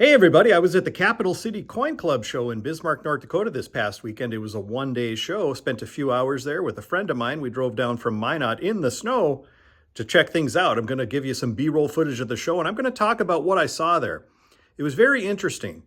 Hey everybody, I was at the Capital City Coin Club show in Bismarck, North Dakota this past weekend. It was a one-day show. Spent a few hours there with a friend of mine. We drove down from Minot in the snow to check things out. I'm going to give you some B-roll footage of the show, and I'm going to talk about what I saw there. It was very interesting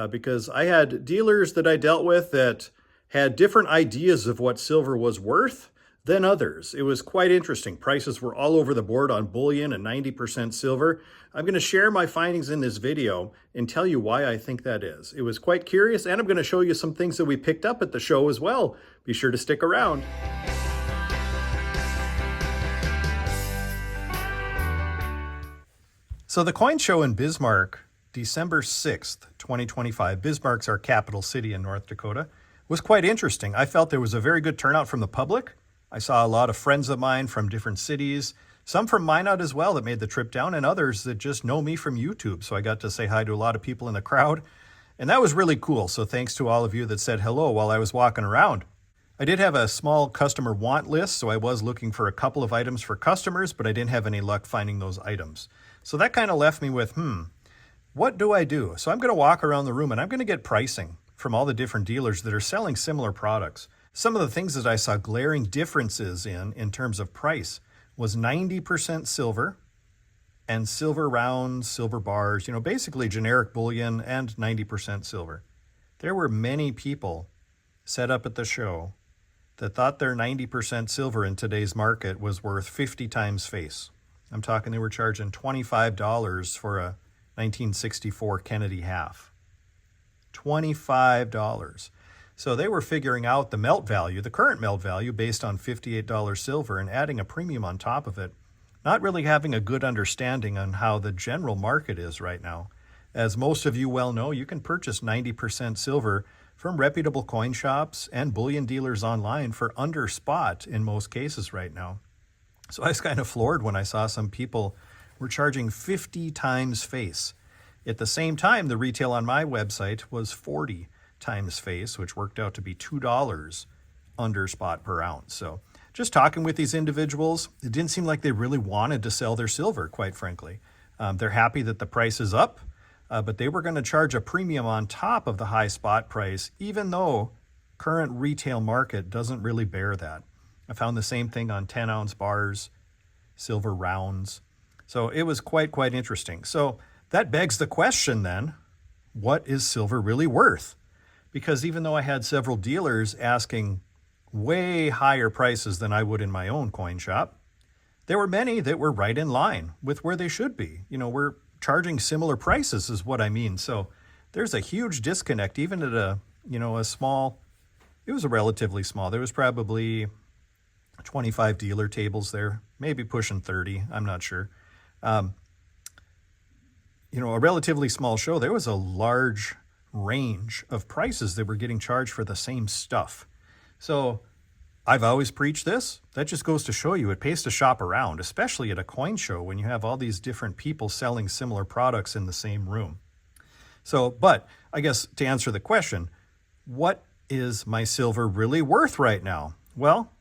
because I had dealers that I dealt with that had different ideas of what silver was worth than others. It was quite interesting. Prices were all over the board on bullion and 90% silver. I'm going to share my findings in this video and tell you why I think that is. It was quite curious, and I'm going to show you some things that we picked up at the show as well. Be sure to stick around. So the coin show in Bismarck, December 6th, 2025, Bismarck's our capital city in North Dakota, was quite interesting. I felt there was a very good turnout from the public. I saw a lot of friends of mine from different cities, some from Minot as well that made the trip down, and others that just know me from YouTube. So I got to say hi to a lot of people in the crowd, and that was really cool. So thanks to all of you that said hello while I was walking around. I did have a small customer want list, so I was looking for a couple of items for customers, but I didn't have any luck finding those items. So that kind of left me with, what do I do? So I'm going to walk around the room and I'm going to get pricing from all the different dealers that are selling similar products. Some of the things that I saw glaring differences in terms of price was 90% silver and silver rounds, silver bars, basically generic bullion and 90% silver. There were many people set up at the show that thought their 90% silver in today's market was worth 50 times face. I'm talking they were charging $25 for a 1964 Kennedy half. $25. So they were figuring out the melt value, the current melt value based on $58 silver and adding a premium on top of it, not really having a good understanding on how the general market is right now. As most of you well know, you can purchase 90% silver from reputable coin shops and bullion dealers online for under spot in most cases right now. So I was kind of floored when I saw some people were charging 50 times face. At the same time, the retail on my website was 40 times face, which worked out to be $2 under spot per ounce. So just talking with these individuals, it didn't seem like they really wanted to sell their silver, quite frankly. They're happy that the price is up, but they were going to charge a premium on top of the high spot price, even though current retail market doesn't really bear that. I found the same thing on 10-ounce bars, silver rounds. So it was quite interesting. So that begs the question then, what is silver really worth? Because even though I had several dealers asking way higher prices than I would in my own coin shop, there were many that were right in line with where they should be. We're charging similar prices is what I mean. So there's a huge disconnect, even at a small, it was a relatively small, there was probably 25 dealer tables there, maybe pushing 30, I'm not sure. A relatively small show, there was a large range of prices that were getting charged for the same stuff. So I've always preached this. That just goes to show you it pays to shop around, especially at a coin show when you have all these different people selling similar products in the same room. So, but I guess to answer the question, what is my silver really worth right now? Well,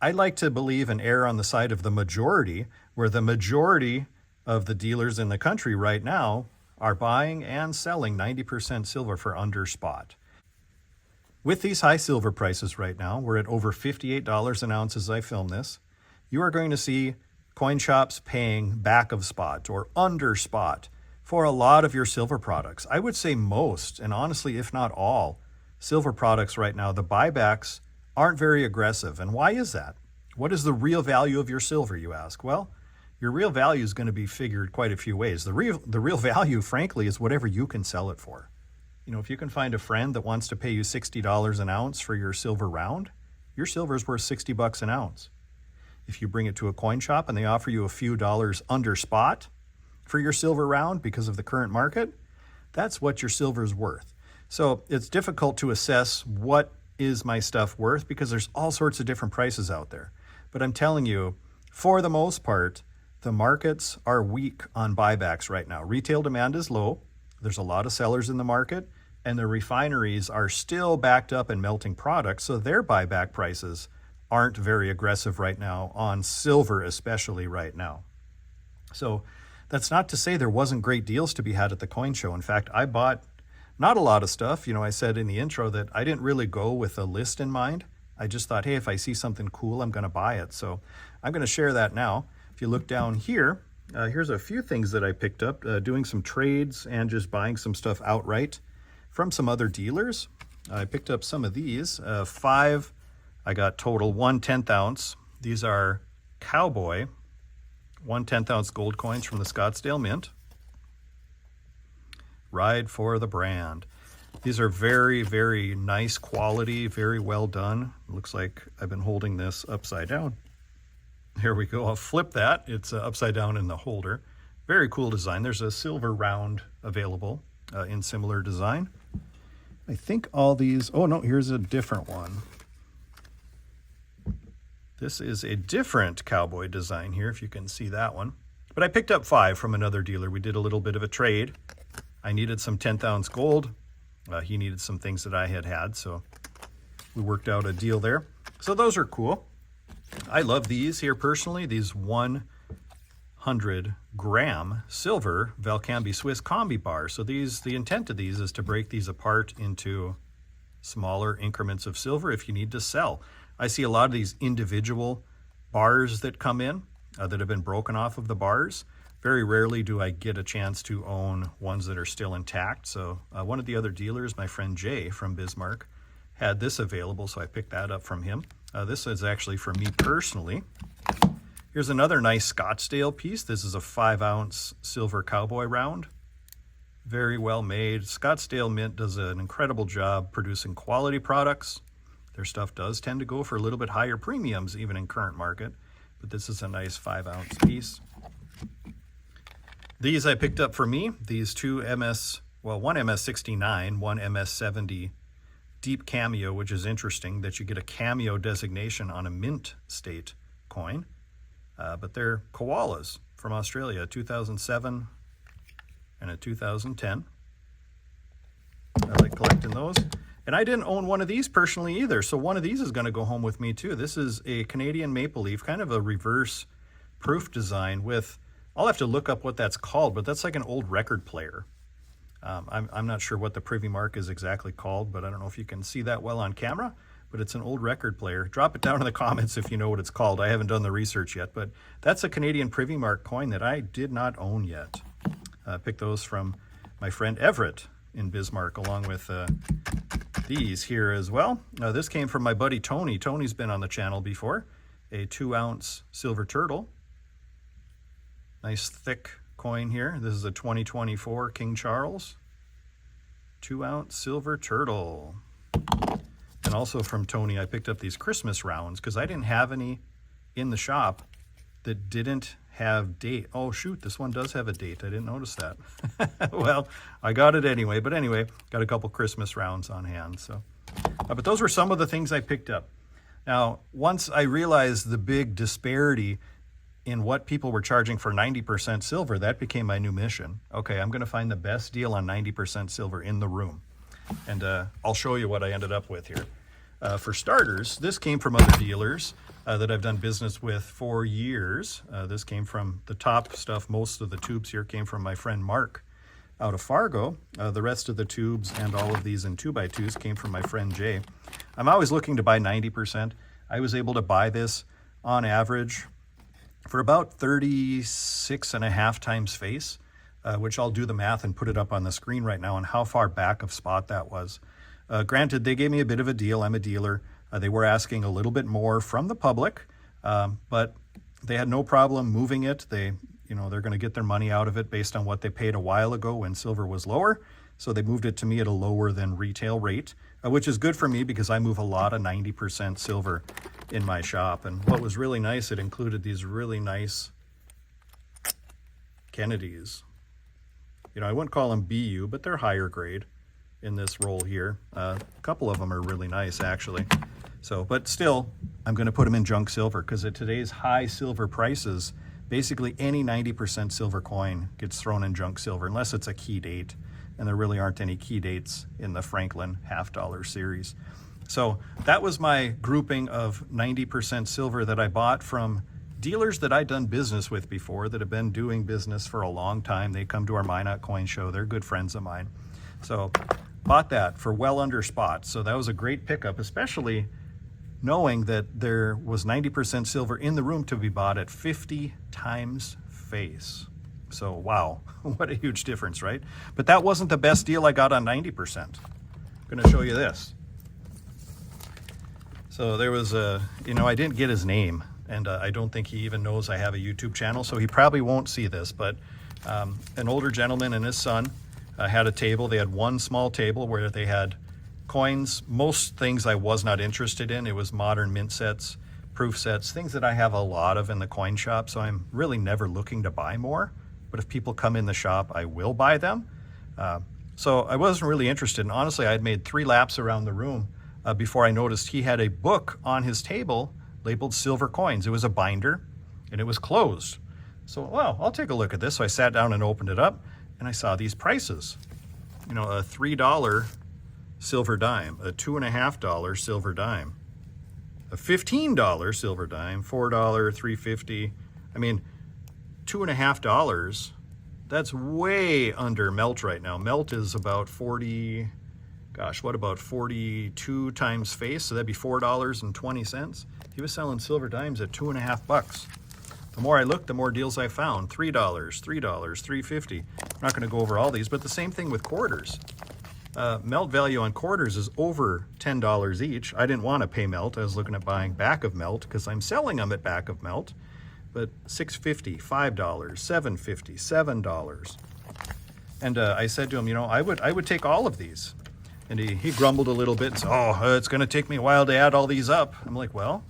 I like to believe and err on the side of the majority, where the majority of the dealers in the country right now are buying and selling 90% silver for under spot. With these high silver prices right now, we're at over $58 an ounce as I film this, you are going to see coin shops paying back of spot or under spot for a lot of your silver products. I would say most, and honestly, if not all, silver products right now, the buybacks aren't very aggressive. And why is that? What is the real value of your silver, you ask? Well, your real value is going to be figured quite a few ways. The real value, frankly, is whatever you can sell it for. If you can find a friend that wants to pay you $60 an ounce for your silver round, your silver is worth $60 an ounce. If you bring it to a coin shop and they offer you a few dollars under spot for your silver round because of the current market, that's what your silver is worth. So it's difficult to assess what is my stuff worth because there's all sorts of different prices out there. But I'm telling you, for the most part, the markets are weak on buybacks right now. Retail demand is low. There's a lot of sellers in the market, and the refineries are still backed up in melting products, so their buyback prices aren't very aggressive right now on silver, especially right now. So that's not to say there wasn't great deals to be had at the coin show. In fact, I bought not a lot of stuff. You know, I said in the intro that I didn't really go with a list in mind. I just thought, hey, if I see something cool, I'm going to buy it. So I'm going to share that now. If you look down here, here's a few things that I picked up, doing some trades and just buying some stuff outright from some other dealers. I picked up some of these, 5, I got total, 1 10th ounce. These are Cowboy 1 10th ounce gold coins from the Scottsdale Mint. Ride for the brand. These are very, very nice quality, very well done. Looks like I've been holding this upside down. Here we go. I'll flip that. It's upside down in the holder. Very cool design. There's a silver round available in similar design. I think all these, oh no, here's a different one. This is a different Cowboy design here, if you can see that one. But I picked up 5 from another dealer. We did a little bit of a trade. I needed some 10th ounce gold. He needed some things that I had, so we worked out a deal there. So those are cool. I love these here personally, these 100 gram silver Valcambi Swiss combi bars. So these, the intent of these is to break these apart into smaller increments of silver if you need to sell. I see a lot of these individual bars that come in that have been broken off of the bars. Very rarely do I get a chance to own ones that are still intact. So one of the other dealers, my friend Jay from Bismarck, had this available, so I picked that up from him. This is actually for me personally. Here's another nice Scottsdale piece. This is a 5 ounce silver Cowboy round. Very well made. Scottsdale Mint does an incredible job producing quality products. Their stuff does tend to go for a little bit higher premiums even in current market, but this is a nice 5 ounce piece. These I picked up for me, these two one MS69, one MS70 deep cameo, which is interesting that you get a cameo designation on a mint state coin, but they're koalas from Australia, a 2007 and a 2010. I like collecting those. And I didn't own one of these personally either, so one of these is going to go home with me too. This is a Canadian maple leaf, kind of a reverse proof design with, I'll have to look up what that's called, but that's like an old record player. I'm not sure what the privy mark is exactly called, but I don't know if you can see that well on camera, but it's an old record player. Drop it down in the comments if you know what it's called. I haven't done the research yet, but that's a Canadian privy mark coin that I did not own yet. Picked those from my friend Everett in Bismarck, along with these here as well. This came from my buddy Tony. Tony's been on the channel before. A 2 ounce silver turtle. Nice thick coin here. This is a 2024 King Charles. 2 ounce silver turtle. And also from Tony, I picked up these Christmas rounds because I didn't have any in the shop that didn't have date. Oh shoot, this one does have a date. I didn't notice that. Well, I got it anyway. But anyway, got a couple Christmas rounds on hand. So, but those were some of the things I picked up. Now, once I realized the big disparity in what people were charging for 90% silver, that became my new mission. Okay, I'm going to find the best deal on 90% silver in the room. And I'll show you what I ended up with here. For starters, this came from other dealers that I've done business with for years. This came from the top stuff. Most of the tubes here came from my friend Mark out of Fargo. The rest of the tubes and all of these in 2x2s came from my friend Jay. I'm always looking to buy 90%. I was able to buy this on average for about 36.5 times face, which I'll do the math and put it up on the screen right now on how far back of spot that was. Granted, they gave me a bit of a deal. I'm a dealer. They were asking a little bit more from the public, but they had no problem moving it. They're going to get their money out of it based on what they paid a while ago when silver was lower. So they moved it to me at a lower than retail rate, which is good for me because I move a lot of 90% silver in my shop. And what was really nice, it included these really nice Kennedys. I wouldn't call them BU, but they're higher grade in this roll here. A couple of them are really nice actually. So, but still, I'm going to put them in junk silver because at today's high silver prices, basically any 90% silver coin gets thrown in junk silver unless it's a key date. And there really aren't any key dates in the Franklin $50 series. So that was my grouping of 90% silver that I bought from dealers that I'd done business with before that have been doing business for a long time. They come to our Minot Coin show. They're good friends of mine. So bought that for well under spot. So that was a great pickup, especially knowing that there was 90% silver in the room to be bought at 50 times face. So wow, what a huge difference, right? But that wasn't the best deal I got on 90%. I'm gonna show you this. So there was a, I didn't get his name, and I don't think he even knows I have a YouTube channel, so he probably won't see this, but an older gentleman and his son had a table. They had one small table where they had coins, most things I was not interested in. It was modern mint sets, proof sets, things that I have a lot of in the coin shop, so I'm really never looking to buy more. But if people come in the shop, I will buy them. So I wasn't really interested, and honestly, I had made 3 laps around the room before I noticed he had a book on his table labeled silver coins. It was a binder, and it was closed. So, well, I'll take a look at this. So I sat down and opened it up, and I saw these prices. A $3 silver dime, a $2.50 silver dime, a $15 silver dime, $4, $3.50. I mean, $2.50, that's way under melt right now. Melt is about 40, gosh, what about 42 times face? So that'd be $4.20. He was selling silver dimes at $2.50. The more I looked, the more deals I found. $3, $3.50. I'm not gonna go over all these, but the same thing with quarters. Melt value on quarters is over $10 each. I didn't want to pay melt. I was looking at buying back of melt because I'm selling them at back of melt. But $6.50, $5, $7.50, $7. And I said to him, I would take all of these. And he grumbled a little bit and said, oh, it's going to take me a while to add all these up. I'm like, well,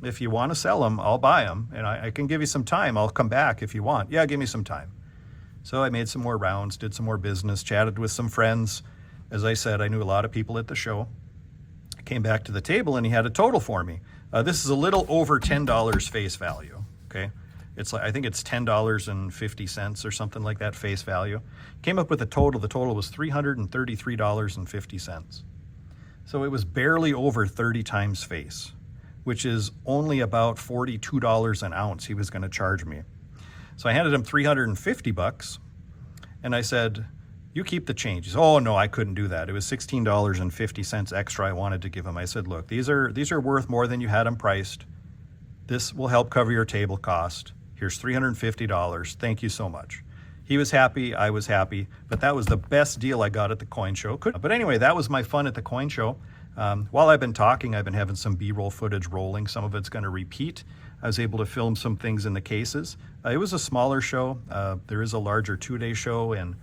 if you want to sell them, I'll buy them. And I can give you some time. I'll come back if you want. Yeah, give me some time. So I made some more rounds, did some more business, chatted with some friends. As I said, I knew a lot of people at the show. I came back to the table and he had a total for me. This is a little over $10 face value, okay? It's like, I think it's $10.50 or something like that face value. Came up with a total. The total was $333.50. So it was barely over 30 times face, which is only about $42 an ounce he was going to charge me. So I handed him $350 and I said, you keep the change. He said, oh no, I couldn't do that. It was $16.50 extra I wanted to give him. I said, look, these are worth more than you had them priced. This will help cover your table cost. Here's $350. Thank you so much. He was happy, I was happy, but that was the best deal I got at the coin show. But anyway, that was my fun at the coin show. While I've been talking, I've been having some B-roll footage rolling. Some of it's going to repeat. I was able to film some things in the cases. It was a smaller show. There is a larger 2-day show in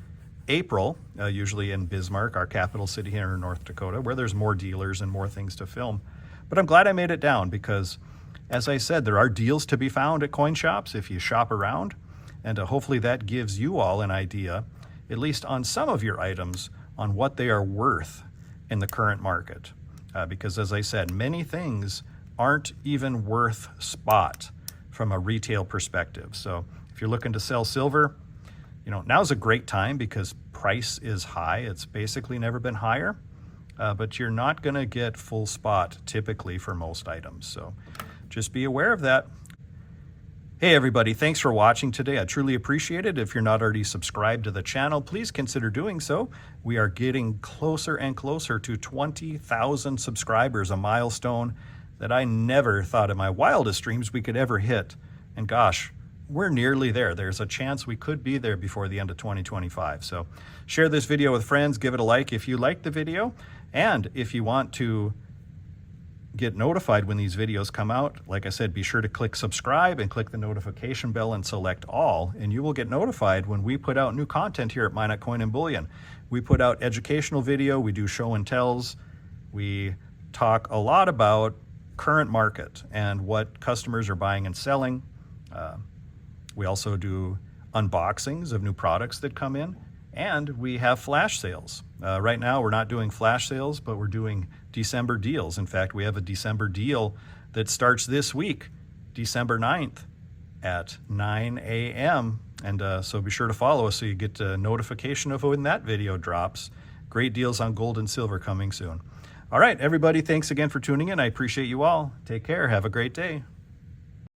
April, usually in Bismarck, our capital city here in North Dakota, where there's more dealers and more things to film. But I'm glad I made it down because, as I said, there are deals to be found at coin shops if you shop around. And hopefully that gives you all an idea, at least on some of your items, on what they are worth in the current market. Because as I said, many things aren't even worth spot from a retail perspective. So if you're looking to sell silver, now's a great time because price is high. It's basically never been higher, but you're not going to get full spot typically for most items. So just be aware of that. Hey everybody, thanks for watching today. I truly appreciate it. If you're not already subscribed to the channel, please consider doing so. We are getting closer and closer to 20,000 subscribers, a milestone that I never thought in my wildest dreams we could ever hit. And gosh, we're nearly there. There's a chance we could be there before the end of 2025. So share this video with friends, give it a like if you liked the video. And if you want to get notified when these videos come out, like I said, be sure to click subscribe and click the notification bell and select all, and you will get notified when we put out new content here at Minot Coin Bullion. We put out educational video, we do show and tells, we talk a lot about current market and what customers are buying and selling. We also do unboxings of new products that come in, and we have flash sales. Right now we're not doing flash sales, but we're doing December deals. In fact, we have a December deal that starts this week, December 9th at 9 a.m. And so be sure to follow us so you get a notification of when that video drops. Great deals on gold and silver coming soon. All right, everybody, thanks again for tuning in. I appreciate you all. Take care. Have a great day.